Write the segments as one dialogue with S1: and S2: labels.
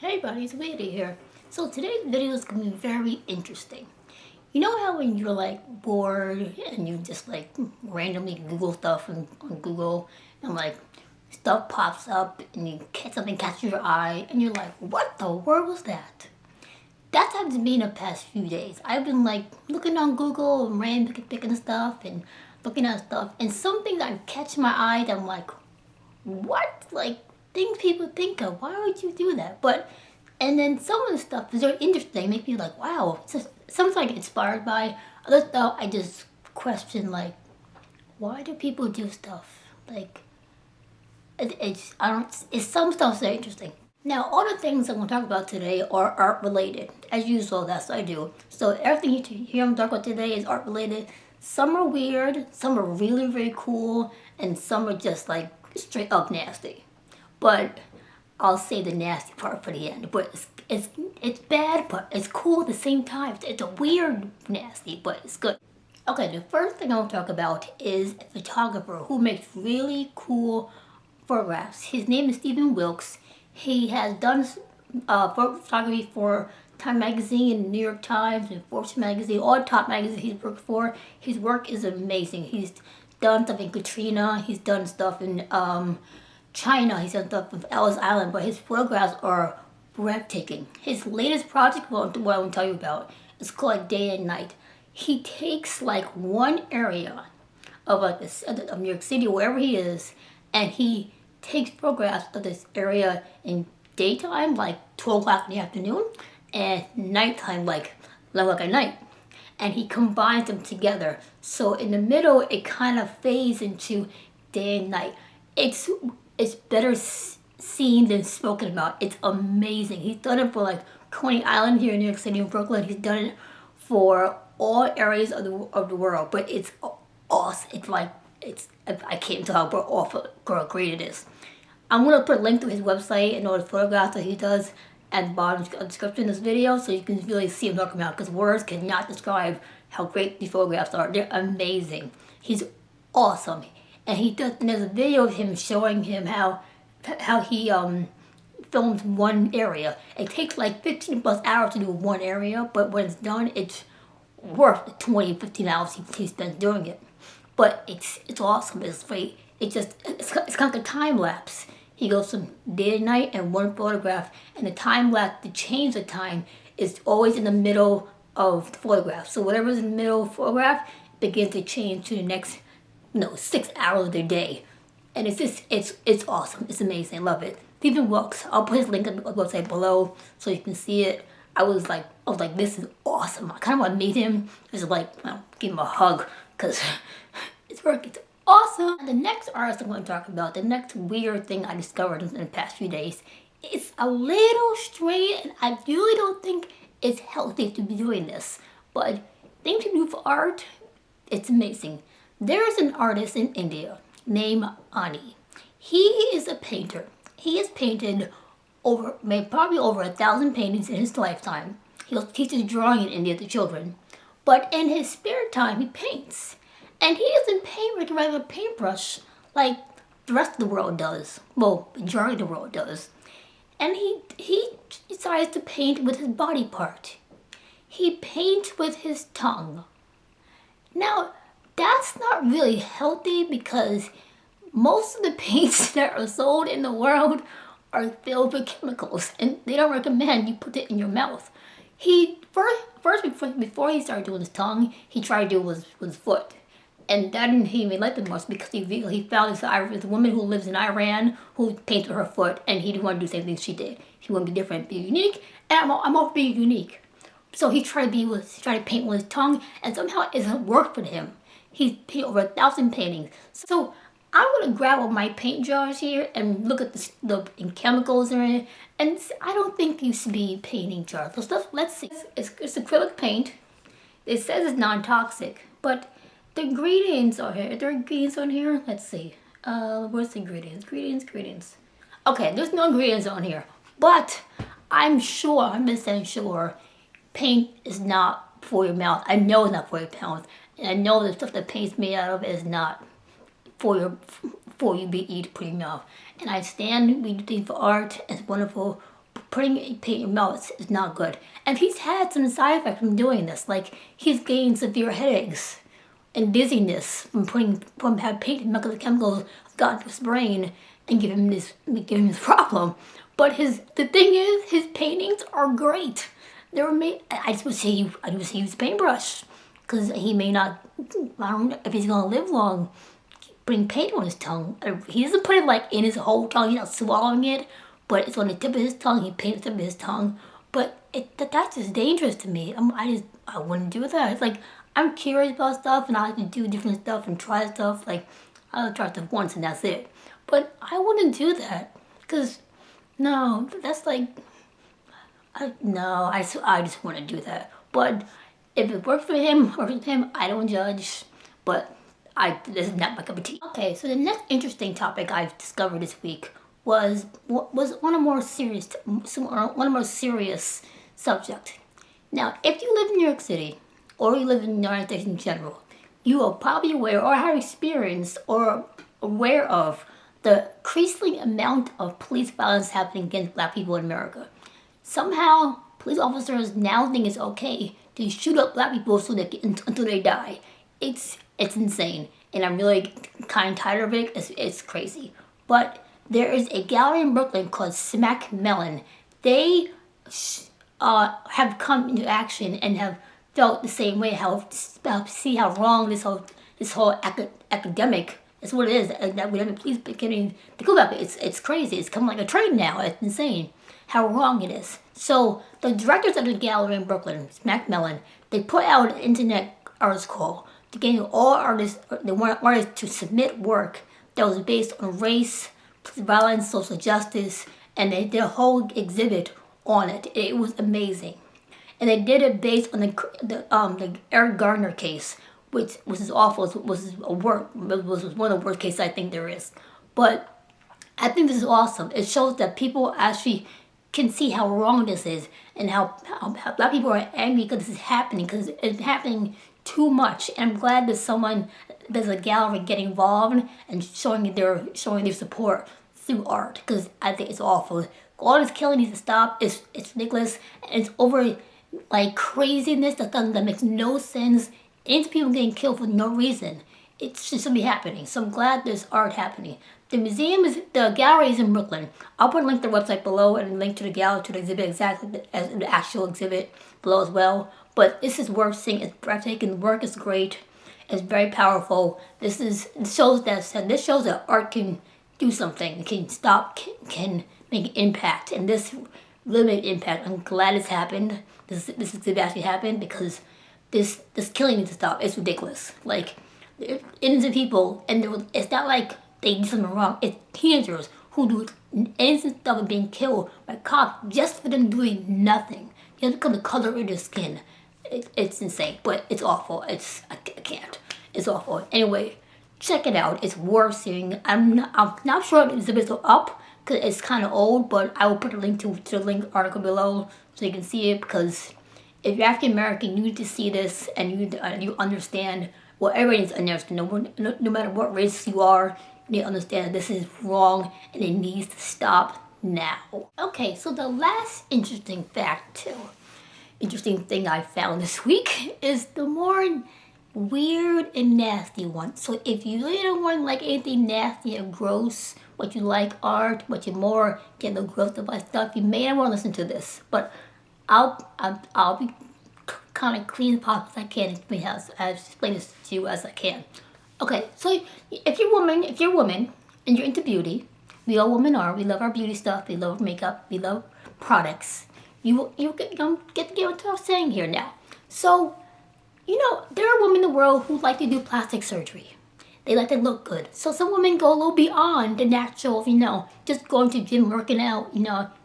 S1: Hey buddy, it's Weade here. So today's video is going to be very interesting. You know how when you're like bored and you just like randomly Google stuff on Google and like stuff pops up and something catches your eye and you're like, what the world was that? That's happened to me in the past few days. I've been like looking on Google and randomly picking stuff and looking at stuff and something that catch my eye that I'm like, what? Like things people think of. Why would you do that? And then some of the stuff is very interesting. Make me like, wow. It's just something I get inspired by. Other stuff I just question like, why do people do stuff? Like, it's some stuff's very interesting. Now, all the things I'm going to talk about today are art related. As usual, that's what I do. So everything you hear me talk about today is art related. Some are weird, some are really, really cool, and some are just like straight up nasty. But I'll save the nasty part for the end. But it's bad, but it's cool at the same time. It's a weird nasty, but it's good. Okay, the first thing I'll talk about is a photographer who makes really cool photographs. His name is Wilkes. He has done photography for Time Magazine and New York Times and Fortune Magazine, all the top magazines he's worked for. His work is amazing. He's done stuff in Katrina. He's done stuff in China. He's done stuff with Ellis Island, but his photographs are breathtaking. His latest project, what I want to tell you about, is called Day and Night. He takes like one area of like of New York City, wherever he is, and he takes photographs of this area in daytime, like 12 o'clock in the afternoon, and nighttime, like 11 o'clock at night. And he combines them together. So in the middle, it kind of fades into day and night. It's better seen than spoken about. It's amazing. He's done it for like Coney Island here in New York City and Brooklyn. He's done it for all areas of the world. But it's awesome. I can't tell how great it is. I'm going to put a link to his website and all the photographs that he does at the bottom of the description of this video so you can really see him talking about, because words cannot describe how great these photographs are. They're amazing. He's awesome. And there's a video of him showing him how he films one area. It takes like 15 plus hours to do one area, but when it's done, it's worth the 20, 15 hours he spends doing it. But it's awesome. It's great. It's kind of like a time lapse. He goes from day and night and one photograph, and the time lapse to change the time is always in the middle of the photograph. So whatever's in the middle of the photograph begins to change to the next 6 hours of the day. And it's awesome. It's amazing. I love it. Stephen Wilkes. I'll put his link on the website below so you can see it. I was like, this is awesome. I kind of want to meet him. Just like, give him a hug, because his work is awesome. And the next artist I'm going to talk about, the next weird thing I discovered in the past few days, it's a little strange, and I really don't think it's healthy to be doing this. But things you do for art, it's amazing. There's an artist in India named Ani. He is a painter. He has painted probably over 1,000 paintings in his lifetime. He teaches drawing in India to children. But in his spare time, he paints. And he doesn't paint with a regular paintbrush like the rest of the world does. Well, the majority of the world does. And he decides to paint with his body part. He paints with his tongue. Now, that's not really healthy, because most of the paints that are sold in the world are filled with chemicals, and they don't recommend you put it in your mouth. Before he started doing his tongue, he tried to do with his foot. And that didn't even like them much, because he found this woman who lives in Iran who painted her foot, and he didn't want to do the same thing she did. He wanted to be different, be unique, and I'm all being unique. So he tried to paint with his tongue, and somehow it doesn't work for him. He's painted over 1,000 paintings. So I'm going to grab all my paint jars here and look at the chemicals in it. And I don't think these should be painting jars. So let's see. It's acrylic paint. It says it's non-toxic, but the ingredients are here. Are there ingredients on here? Let's see. Where's the ingredients? Ingredients. Okay, there's no ingredients on here. But I'm 100% sure, paint is not for your mouth. I know it's not for your mouth. And I know the stuff that paint's made out of is not for you to put in your mouth. And I understand we do things for art. It's wonderful. putting paint in your mouth is not good. And he's had some side effects from doing this. Like, he's gained severe headaches and dizziness from having paint and because the chemicals have gotten to his brain and give him this problem. But the thing is, his paintings are great. They were made. I just would say use a paintbrush, because he may not. I don't know if he's gonna live long. Putting paint on his tongue. He doesn't put it like in his whole tongue. He's not swallowing it, but it's on the tip of his tongue. He paints the tip of his tongue. But that's just dangerous to me. I wouldn't do that. It's like, I'm curious about stuff, and I like to do different stuff and try stuff. Like, I'll try stuff once and that's it. But I wouldn't do that, because no, that's like, I just want to do that. But if it works for him, I don't judge. But this is not my cup of tea. Okay, so the next interesting topic I've discovered this week was one of more serious subject. Now, if you live in New York City, or you live in the United States in general, you are probably aware or have experienced or aware of the increasing amount of police violence happening against black people in America. Somehow, police officers now think it's okay to shoot up black people until they die. It's insane, and I'm really kind of tired of it. It's crazy. But there is a gallery in Brooklyn called Mellon. They have come into action and have felt the same way. See how wrong this whole academic. It's what it is. That we have police beginning to go back. It's crazy. It's come like a train now. It's insane how wrong it is. So the directors of the gallery in Brooklyn, Mellon, they put out an internet artist call to get all artists. They want artists to submit work that was based on race, violence, social justice, and they did a whole exhibit on it. It was amazing, and they did it based on the Eric Garner case, which was awful. Was one of the worst cases I think there is. But I think this is awesome. It shows that people actually can see how wrong this is, and how black people are angry because this is happening, because it's happening too much. And I'm glad there's a gallery getting involved and showing their support through art, because I think it's awful. All this killing needs to stop. It's ridiculous, and it's over like craziness that makes no sense. It's people getting killed for no reason. It shouldn't be happening. So I'm glad there's art happening. The gallery is in Brooklyn. I'll put a link to their website below and a link to the gallery, to the exhibit exactly as the actual exhibit below as well. But this is worth seeing. It's breathtaking. The work is great. It's very powerful. This shows that art can do something. Can make an impact. And this really made an impact. I'm glad it's happened. This exhibit actually happened, because this killing needs to stop. It's ridiculous. Like, innocent people, and it's not like they did something wrong. It's teenagers who do innocent stuff and being killed by cops just for them doing nothing. Just because of the color of their skin. It's insane, but it's awful. I can't. It's awful. Anyway, check it out. It's worth seeing. I'm not sure if the exhibit's up, because it's kind of old, but I will put a link to the link article below so you can see it, because if you're African American, you need to see this, and you understand. Well, everybody needs to understand. No matter what race you are, you need to understand this is wrong and it needs to stop now. Okay, so the last interesting thing I found this week is the more weird and nasty one. So if you really don't want like anything nasty or gross, but you like art, but you're more getting grossed up by stuff, you may not want to listen to this. But I'll be kind of clean as possible as I can, as explain this to you as I can. Okay, so if you're a woman and you're into beauty, we all women are. We love our beauty stuff. We love makeup. We love products. You get what I'm saying here now. So, there are women in the world who like to do plastic surgery. They like to look good. So some women go a little beyond the natural, just going to gym, working out,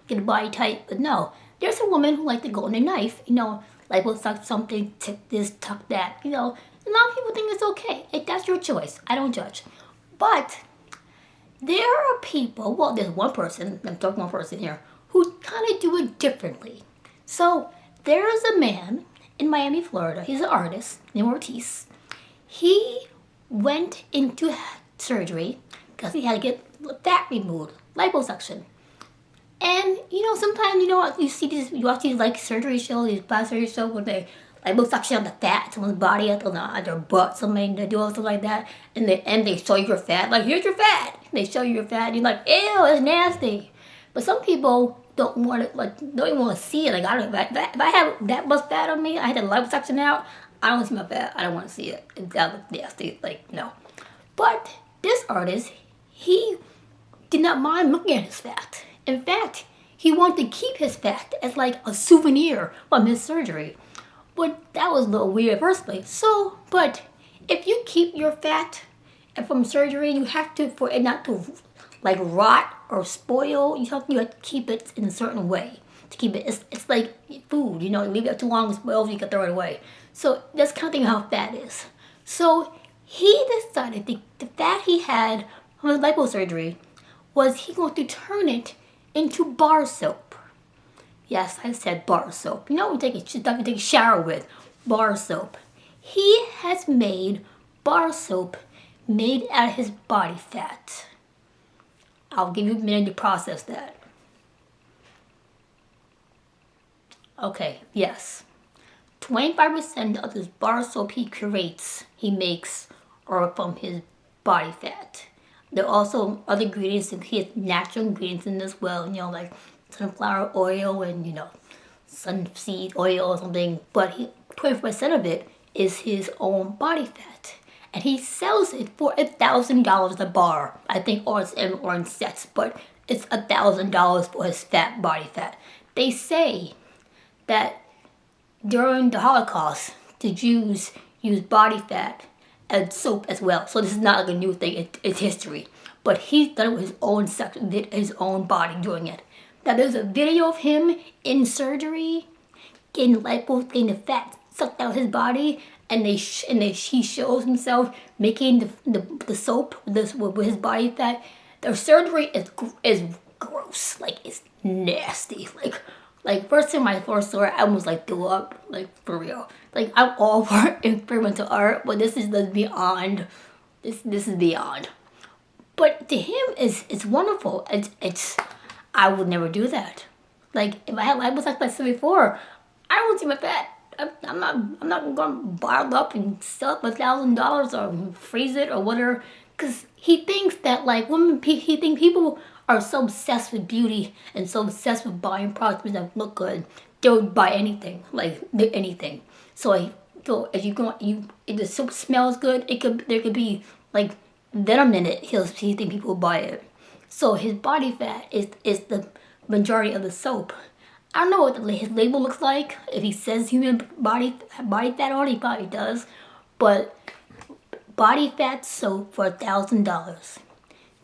S1: get a body type. But no, there's some women who like to go on a knife, like we'll suck something, tip this, tuck that, A lot of people think it's okay. That's your choice. I don't judge. But there are people, well, there's one person, I'm talking one person here, who kind of do it differently. So there is a man in Miami, Florida. He's an artist named Ortiz. He went into surgery because he had to get fat removed, liposuction. And you know, sometimes you know you see these, you watch these like surgery shows, these plastic surgery shows where they like look actually on the fat, someone's body at their butt, something they do something like that, and they show you your fat, like here's your fat. They show you your fat, and you're like, ew, it's nasty. But some people don't want it, like don't even want to see it. Like I don't, if I have that much fat on me, I had the liposuction out. I don't see my fat. I don't want to see it. That looks nasty. Like no. But this artist, he did not mind looking at his fat. In fact, he wanted to keep his fat as like a souvenir from his surgery. But that was a little weird at first place. So, but if you keep your fat from surgery, you have to, for it not to like rot or spoil, you have to keep it in a certain way. To keep it, it's like food, you know, you leave it too long, it spoils, you can throw it away. So that's kind of thing how fat is. So he decided the fat he had from his liposurgery was he going to turn it into bar soap. Yes, I said bar soap. You know, we take a shower with bar soap. He has made bar soap made out of his body fat. I'll give you a minute to process that. Okay, yes. 25% of this bar soap he makes, are from his body fat. There are also other ingredients, and he has natural ingredients in this as well, you know, like sunflower oil and, you know, sunseed oil or something. But 20% of it is his own body fat. And he sells it for $1,000 a bar. I think, or in sets, but it's $1,000 for his body fat. They say that during the Holocaust, the Jews used body fat as soap as well. So this is not like a new thing, it's history. But he's done it with his own section, his own body doing it. Now there's a video of him in surgery, getting the fat sucked out of his body, and he shows himself making the soap with his body fat. The surgery is gross, like it's nasty. Like first time I first saw it, I almost like threw up, like for real. Like I'm all for experimental art, but this is beyond. This is beyond. But to him, it's wonderful. It's I would never do that. Like if I had liposuction like I said before, I won't see my fat. I'm not gonna bottle up and sell it for $1,000 or freeze it or whatever. Cause he thinks that like he thinks people are so obsessed with beauty and so obsessed with buying products that look good, they'll buy anything, like anything. So if if the soap smells good, there could be like venom in it. He think people will buy it. So his body fat is the majority of the soap. I don't know what his label looks like. If he says human body fat on it, he probably does. But body fat soap for $1,000.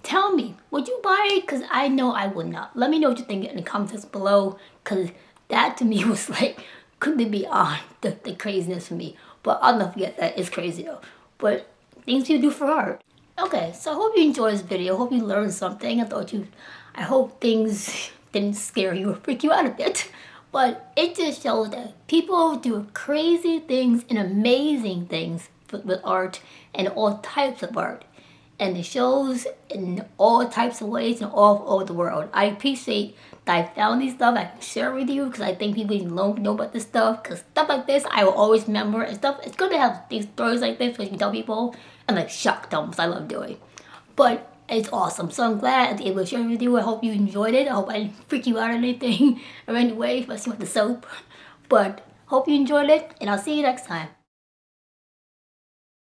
S1: Tell me, would you buy it? Because I know I would not. Let me know what you think in the comments below. Because that to me was like, could be beyond the craziness for me. But I'll never forget that. It's crazy though. But things you do for art. Okay, so I hope you enjoyed this video. I hope you learned something. I hope things didn't scare you or freak you out a bit. But it just shows that people do crazy things and amazing things with art and all types of art. And it shows in all types of ways and all over the world. I appreciate that I found these stuff I can share with you because I think people need to know about this stuff. Because stuff like this I will always remember, and stuff. It's good to have these stories like this where you can tell people and like shock them, because I love doing. But it's awesome. So I'm glad I was able to share it with you. I hope you enjoyed it. I hope I didn't freak you out or anything or any way, especially with the soap. But hope you enjoyed it, and I'll see you next time.